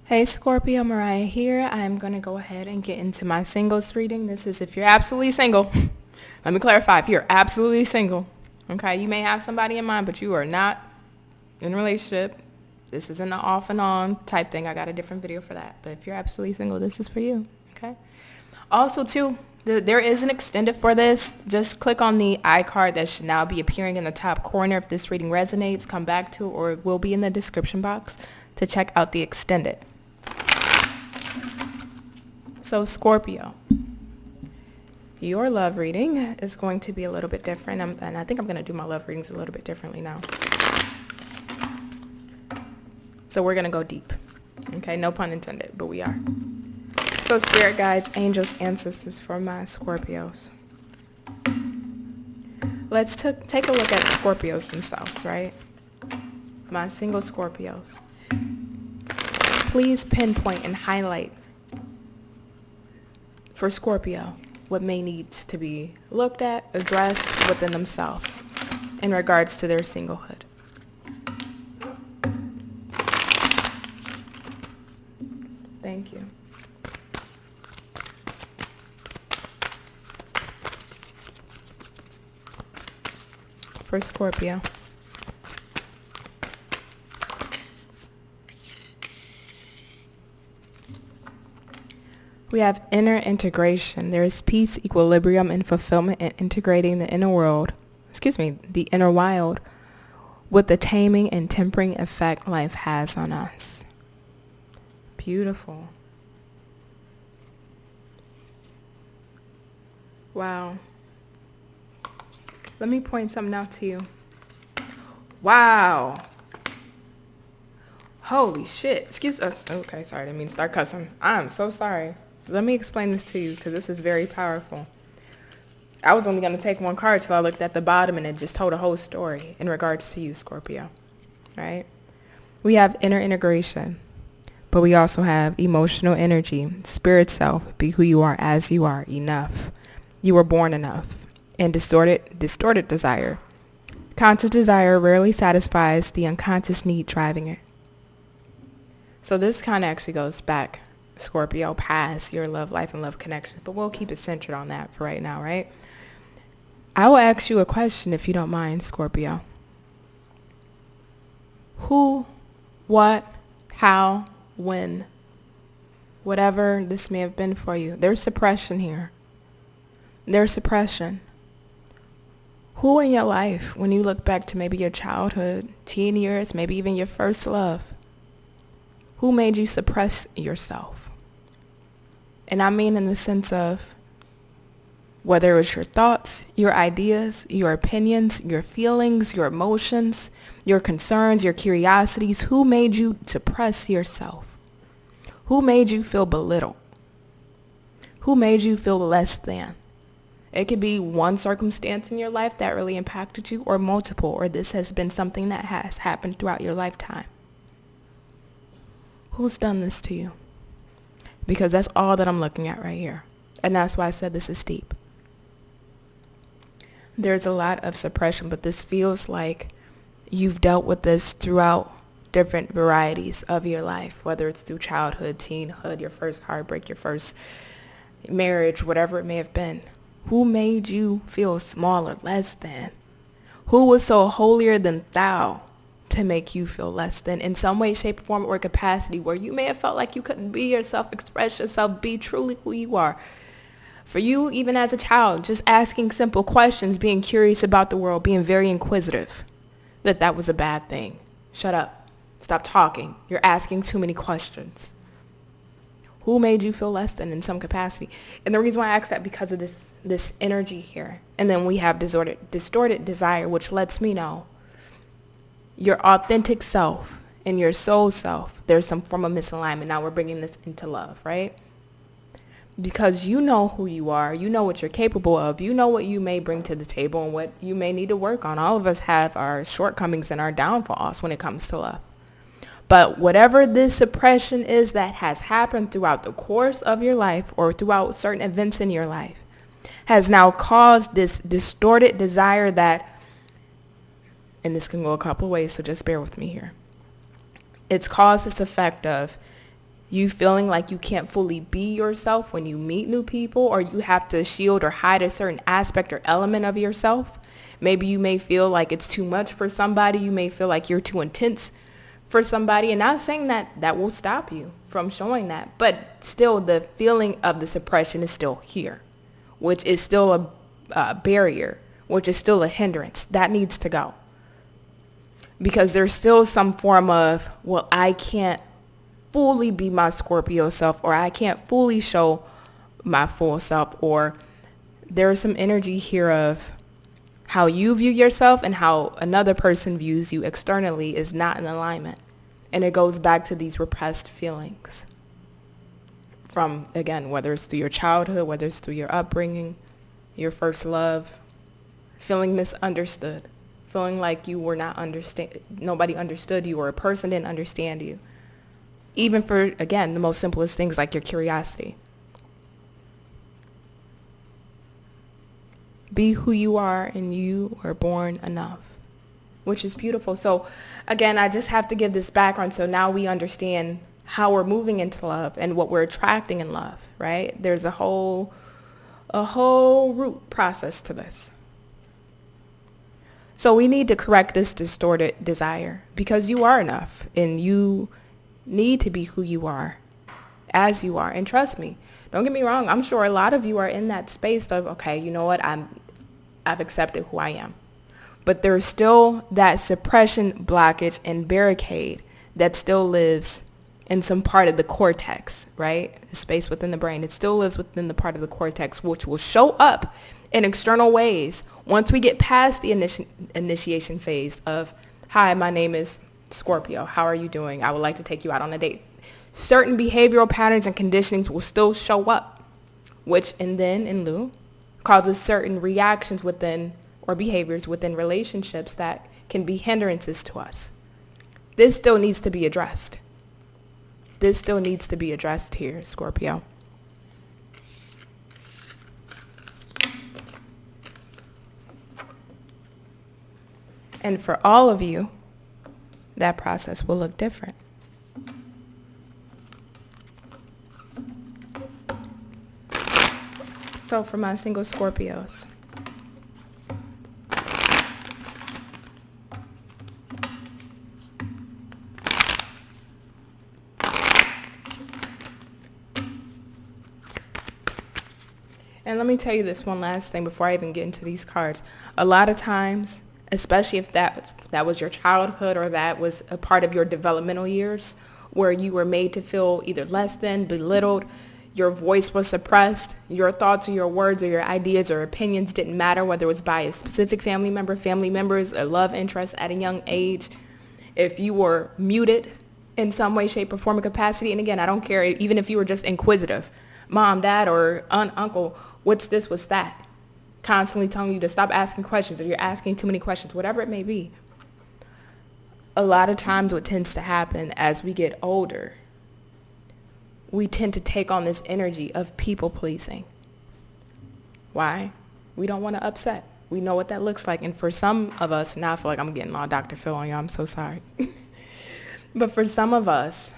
Hey Scorpio, Mariah here. I'm going to go ahead and get into my singles reading. This is if you're absolutely single. Let me clarify, if you're absolutely single. Okay, you may have somebody in mind, but you are not in a relationship. This isn't an off and on type thing. I got a different video for that. But if you're absolutely single, this is for you. Okay. Also, too, there is an extended for this. Just click on the iCard that should now be appearing in the top corner. If this reading resonates, come back to it, or it will be in the description box to check out the extended. So Scorpio, your love reading is going to be a little bit different. And I think I'm going to do my love readings a little bit differently now. So we're going to go deep. Okay, no pun intended, but we are. So spirit guides, angels, ancestors for my Scorpios. Let's take a look at Scorpios themselves, right? My single Scorpios. Please pinpoint and highlight for Scorpio what may need to be looked at, addressed within themselves in regards to their singlehood. Thank you. For Scorpio. We have inner integration. There is peace, equilibrium, and fulfillment in integrating the inner wild with the taming and tempering effect life has on us. Beautiful. Wow. Let me point something out to you. Wow. Holy shit. Excuse us. Okay, sorry. I didn't mean to start cussing. I'm so sorry. Let me explain this to you because this is very powerful. I was only going to take one card till I looked at the bottom and it just told a whole story in regards to you, Scorpio. Right? We have inner integration, but we also have emotional energy, spirit self, be who you are as you are, enough. You were born enough. And distorted desire. Conscious desire rarely satisfies the unconscious need driving it. So this kind of actually goes back, Scorpio, past your love life and love connections, but we'll keep it centered on that for right now, right? I will ask you a question if you don't mind, Scorpio. Who, what, how, when, whatever this may have been for you, there's suppression here. There's suppression. Who in your life, when you look back to maybe your childhood, teen years, maybe even your first love, who made you suppress yourself? And I mean in the sense of whether it was your thoughts, your ideas, your opinions, your feelings, your emotions, your concerns, your curiosities, who made you suppress yourself? Who made you feel belittled? Who made you feel less than? It could be one circumstance in your life that really impacted you, or multiple, or this has been something that has happened throughout your lifetime. Who's done this to you? Because that's all that I'm looking at right here. And that's why I said this is deep. There's a lot of suppression, but this feels like you've dealt with this throughout different varieties of your life, whether it's through childhood, teenhood, your first heartbreak, your first marriage, whatever it may have been. Who made you feel smaller, less than? Who was so holier than thou to make you feel less than in some way, shape, form, or capacity where you may have felt like you couldn't be yourself, express yourself, be truly who you are? For you, even as a child, just asking simple questions, being curious about the world, being very inquisitive, that was a bad thing. Shut up. Stop talking. You're asking too many questions. Who made you feel less than in some capacity? And the reason why I ask that because of this energy here. And then we have distorted desire, which lets me know your authentic self and your soul self, there's some form of misalignment. Now we're bringing this into love, right? Because you know who you are. You know what you're capable of. You know what you may bring to the table and what you may need to work on. All of us have our shortcomings and our downfalls when it comes to love. But whatever this suppression is that has happened throughout the course of your life or throughout certain events in your life has now caused this distorted desire that, and this can go a couple of ways, so just bear with me here. It's caused this effect of You feeling like you can't fully be yourself when you meet new people, or you have to shield or hide a certain aspect or element of yourself. Maybe you may feel like it's too much for somebody. You may feel like you're too intense for somebody. And not saying that that will stop you from showing that, but still the feeling of the suppression is still here, which is still a barrier, which is still a hindrance. That needs to go. Because there's still some form of, well, I can't fully be my Scorpio self, or I can't fully show my full self, or there's some energy here of how you view yourself and how another person views you externally is not in alignment. And it goes back to these repressed feelings from, again, whether it's through your childhood, whether it's through your upbringing, your first love, feeling misunderstood, feeling like you were not nobody understood you, or a person didn't understand you. Even for, again, the most simplest things like your curiosity. Be who you are, and you were born enough, which is beautiful. So again, I just have to give this background so now we understand how we're moving into love and what we're attracting in love, right? There's a whole root process to this. So we need to correct this distorted desire, because you are enough and you need to be who you are, as you are. And trust me, don't get me wrong, I'm sure a lot of you are in that space of, okay, you know what, I've accepted who I am. But there's still that suppression, blockage, and barricade that still lives in some part of the cortex, right? The space within the brain. It still lives within the part of the cortex, which will show up in external ways once we get past the initiation phase of, hi, my name is Scorpio. How are you doing? I would like to take you out on a date. Certain behavioral patterns and conditionings will still show up, which in lieu causes certain reactions within or behaviors within relationships that can be hindrances to us. This still needs to be addressed. This still needs to be addressed here, Scorpio. And for all of you, that process will look different. So for my single Scorpios, and let me tell you this one last thing before I even get into these cards. A lot of times, especially if that was your childhood or that was a part of your developmental years where you were made to feel either less than, belittled, your voice was suppressed, your thoughts or your words or your ideas or opinions didn't matter, whether it was by a specific family members, a love interest at a young age, if you were muted in some way, shape, or form or capacity. And again, I don't care, even if you were just inquisitive, mom, dad, or aunt, uncle, what's this, what's that? Constantly telling you to stop asking questions, or you're asking too many questions, whatever it may be. A lot of times what tends to happen as we get older, we tend to take on this energy of people pleasing. Why? We don't want to upset. We know what that looks like. And for some of us, now I feel like I'm getting all Dr. Phil on you. I'm so sorry. But for some of us,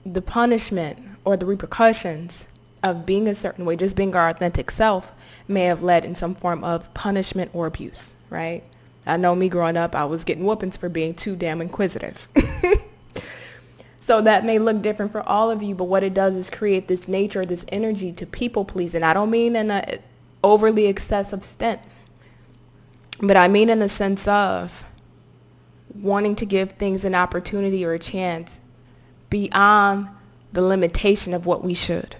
the punishment or the repercussions of being a certain way, just being our authentic self, may have led in some form of punishment or abuse, right? I know me growing up, I was getting whoopings for being too damn inquisitive. So that may look different for all of you, but what it does is create this nature, this energy to people please. And I don't mean in an overly excessive stint, but I mean in the sense of wanting to give things an opportunity or a chance beyond the limitation of what we should.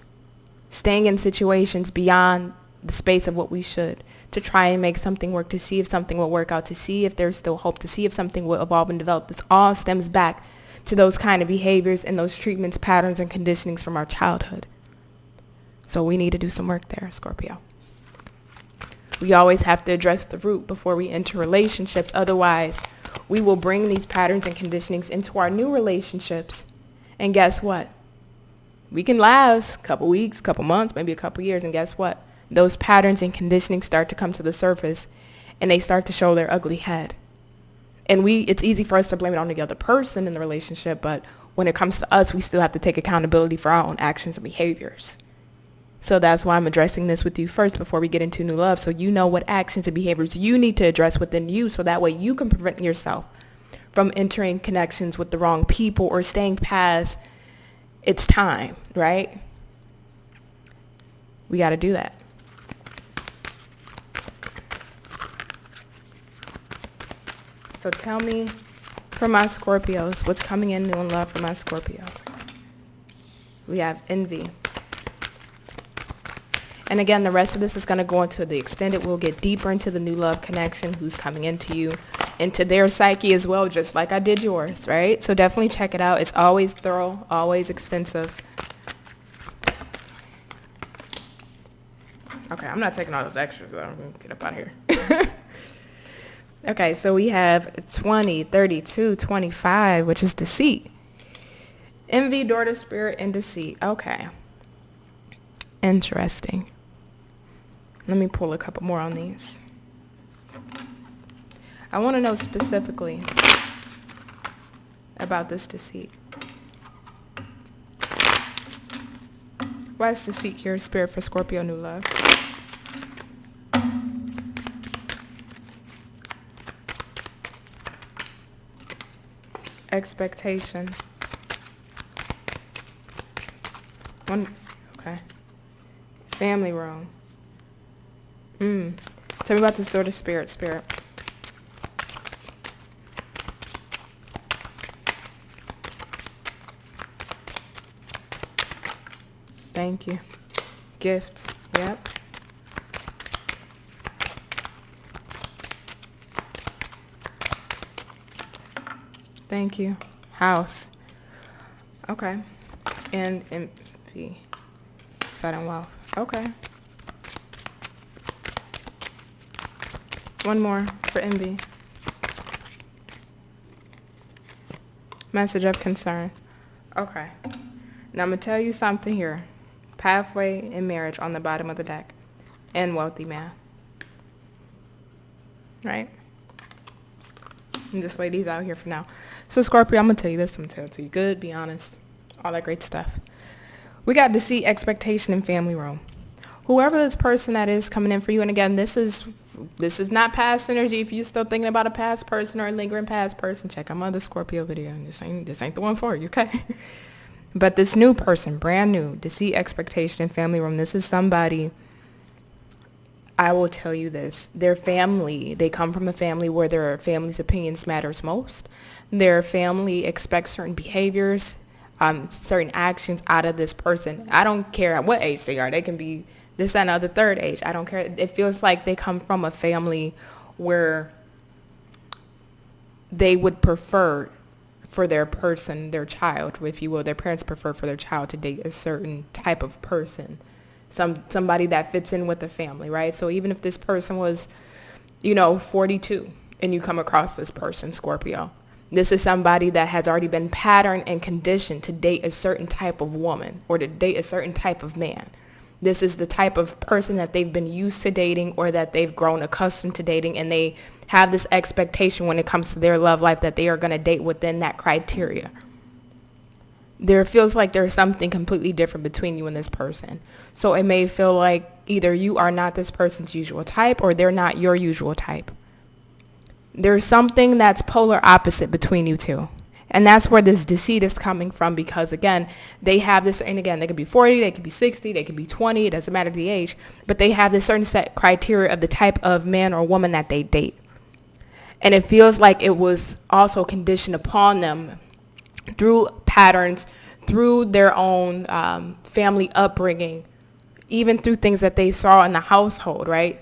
Staying in situations beyond the space of what we should, to try and make something work, to see if something will work out, to see if there's still hope, to see if something will evolve and develop. This all stems back to those kind of behaviors and those treatments, patterns, and conditionings from our childhood. So we need to do some work there, Scorpio. We always have to address the root before we enter relationships. Otherwise, we will bring these patterns and conditionings into our new relationships. And guess what? We can last a couple weeks, couple months, maybe a couple years. And guess what? Those patterns and conditionings start to come to the surface and they start to show their ugly head. And it's easy for us to blame it on the other person in the relationship, but when it comes to us, we still have to take accountability for our own actions and behaviors. So that's why I'm addressing this with you first before we get into new love. So you know what actions and behaviors you need to address within you, so that way you can prevent yourself from entering connections with the wrong people or staying past its time, right? We got to do that. So tell me, for my Scorpios, what's coming in new in love for my Scorpios? We have envy. And again, the rest of this is going to go into the extended. We'll get deeper into the new love connection, who's coming into you, into their psyche as well, just like I did yours, right? So definitely check it out. It's always thorough, always extensive. Okay, I'm not taking all those extras, though. I'm going to get up out of here. Okay, so we have 20, 32, 25, which is deceit. Envy, daughter spirit, and deceit. Okay. Interesting. Let me pull a couple more on these. I want to know specifically about this deceit. Why is deceit here, spirit, for Scorpio new love? Expectation. Okay. Family room. Tell me about this daughter spirit. Thank you. Gift. Yep. Thank you. House. Okay. And envy. Sudden wealth. Okay. One more for envy. Message of concern. Okay. Now I'm going to tell you something here. Pathway in marriage on the bottom of the deck. And wealthy man. Right? And this lady's out here for now. So Scorpio, I'm going to tell you this. I'm going to tell it to you good, be honest. All that great stuff. We got deceit, expectation, and family room. Whoever this person that is coming in for you, and again, this is not past energy. If you're still thinking about a past person or a lingering past person, check out my other Scorpio video. This ain't the one for you, okay? But this new person, brand new, deceit, expectation, and family room, this is somebody, I will tell you this, their family, they come from a family where their family's opinions matters most. Their family expects certain behaviors, certain actions out of this person. I don't care at what age they are. They can be this, that, and other third age. I don't care. It feels like they come from a family where they would prefer for their person, their child, if you will, their parents prefer for their child to date a certain type of person, somebody that fits in with the family, right? So even if this person was, 42, and you come across this person, Scorpio, this is somebody that has already been patterned and conditioned to date a certain type of woman or to date a certain type of man. This is the type of person that they've been used to dating or that they've grown accustomed to dating, and they have this expectation when it comes to their love life that they are going to date within that criteria. There feels like there's something completely different between you and this person. So it may feel like either you are not this person's usual type or they're not your usual type. There's something that's polar opposite between you two. And that's where this deceit is coming from, because again, they have this, and again, they could be 40, they could be 60, they could be 20, it doesn't matter the age, but they have this certain set criteria of the type of man or woman that they date. And it feels like it was also conditioned upon them through patterns, through their own family upbringing, even through things that they saw in the household, right?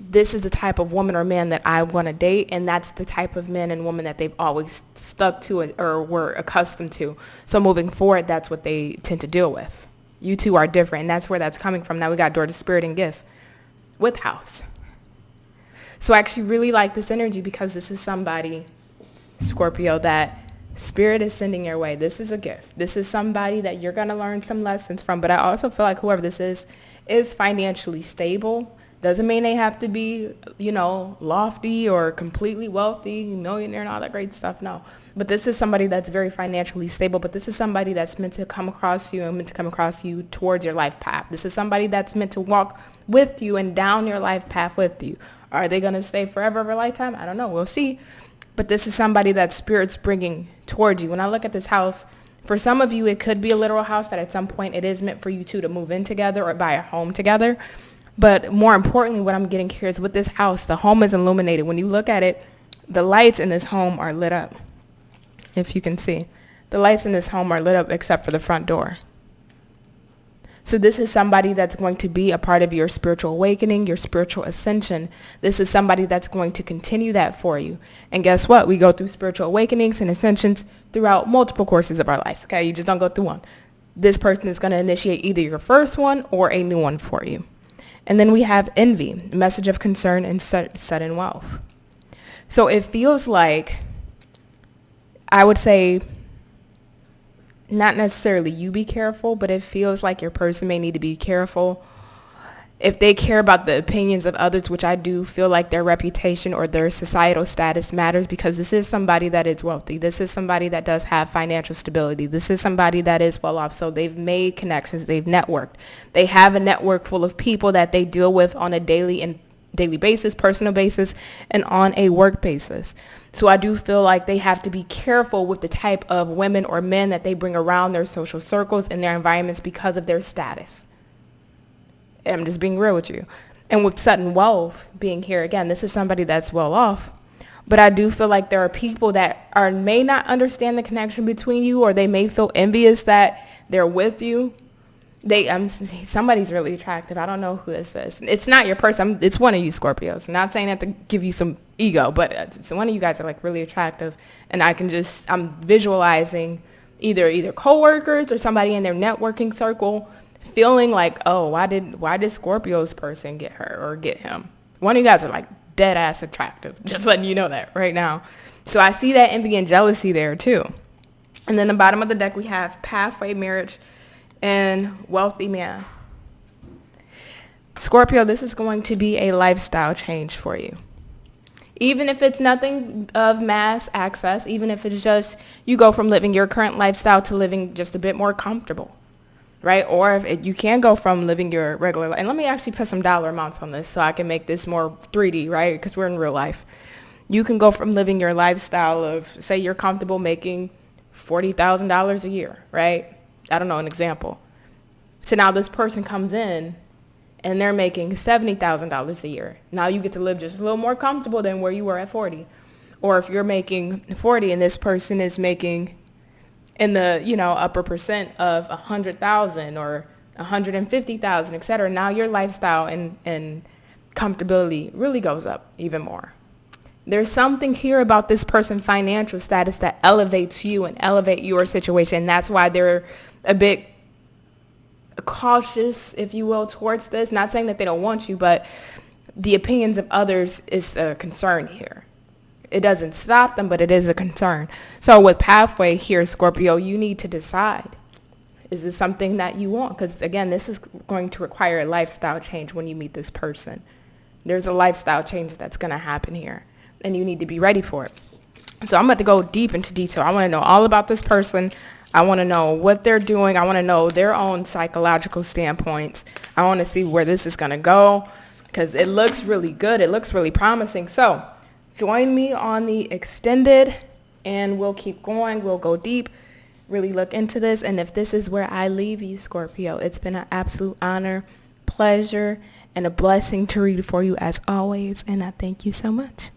This is the type of woman or man that I want to date, and that's the type of man and woman that they've always stuck to or were accustomed to. So moving forward, that's what they tend to deal with. You two are different, and that's where that's coming from. Now we got daughter, spirit, and gift with house. So I actually really like this energy because this is somebody, Scorpio, that spirit is sending your way. This is a gift. This is somebody that you're going to learn some lessons from. But I also feel like whoever this is financially stable. Doesn't mean they have to be, lofty or completely wealthy, millionaire and all that great stuff. No. But this is somebody that's very financially stable. But this is somebody that's meant to come across you and meant to come across you towards your life path. This is somebody that's meant to walk with you and down your life path with you. Are they going to stay forever of a lifetime? I don't know. We'll see. But this is somebody that Spirit's bringing towards you. When I look at this house, for some of you, it could be a literal house that at some point it is meant for you two to move in together or buy a home together. But more importantly, what I'm getting here is with this house, the home is illuminated. When you look at it, the lights in this home are lit up. If you can see, the lights in this home are lit up except for the front door. So this is somebody that's going to be a part of your spiritual awakening, your spiritual ascension. This is somebody that's going to continue that for you. And guess what? We go through spiritual awakenings and ascensions throughout multiple courses of our lives. Okay, you just don't go through one. This person is going to initiate either your first one or a new one for you. And then we have envy, message of concern and sudden wealth. So it feels like, I would say, not necessarily you be careful, but it feels like your person may need to be careful if they care about the opinions of others, which I do feel like their reputation or their societal status matters, because this is somebody that is wealthy. This is somebody that does have financial stability. This is somebody that is well off. So they've made connections. They've networked. They have a network full of people that they deal with on a daily basis, personal basis, and on a work basis. So I do feel like they have to be careful with the type of women or men that they bring around their social circles and their environments because of their status. I'm just being real with you. And with sudden wealth being here, again, this is somebody that's well off. But I do feel like there are people that may not understand the connection between you, or they may feel envious that they're with you. Somebody's really attractive. I don't know who this is. It's not your person. It's one of you Scorpios. I'm not saying that to give you some ego, but it's one of you guys are like really attractive. And I'm visualizing either coworkers or somebody in their networking circle feeling like, oh, why did Scorpio's person get her or get him? One of you guys are like dead ass attractive. Just letting you know that right now. So I see that envy and jealousy there too. And then the bottom of the deck, we have pathway, marriage, and wealthy man. Scorpio, this is going to be a lifestyle change for you. Even if it's nothing of mass access, even if it's just you go from living your current lifestyle to living just a bit more comfortable, right? Or if you can go from living your regular life. And let me actually put some dollar amounts on this so I can make this more 3D, right? Because we're in real life. You can go from living your lifestyle of, say you're comfortable making $40,000 a year, right? I don't know, an example. So now this person comes in and they're making $70,000 a year. Now you get to live just a little more comfortable than where you were at 40. Or if you're making 40 and this person is making in the, upper percent of 100,000 or 150,000, et cetera, now your lifestyle and comfortability really goes up even more. There's something here about this person's financial status that elevates you and elevate your situation. That's why they're a bit cautious, if you will, towards this. Not saying that they don't want you, but the opinions of others is a concern here. It doesn't stop them, but it is a concern. So with pathway here, Scorpio, you need to decide. Is this something that you want? Because again, this is going to require a lifestyle change when you meet this person. There's a lifestyle change that's going to happen here, and you need to be ready for it. So I'm about to go deep into detail. I want to know all about this person. I want to know what they're doing. I want to know their own psychological standpoints. I want to see where this is going to go because it looks really good. It looks really promising. So join me on the extended and we'll keep going. We'll go deep, really look into this. And if this is where I leave you, Scorpio, it's been an absolute honor, pleasure, and a blessing to read for you as always. And I thank you so much.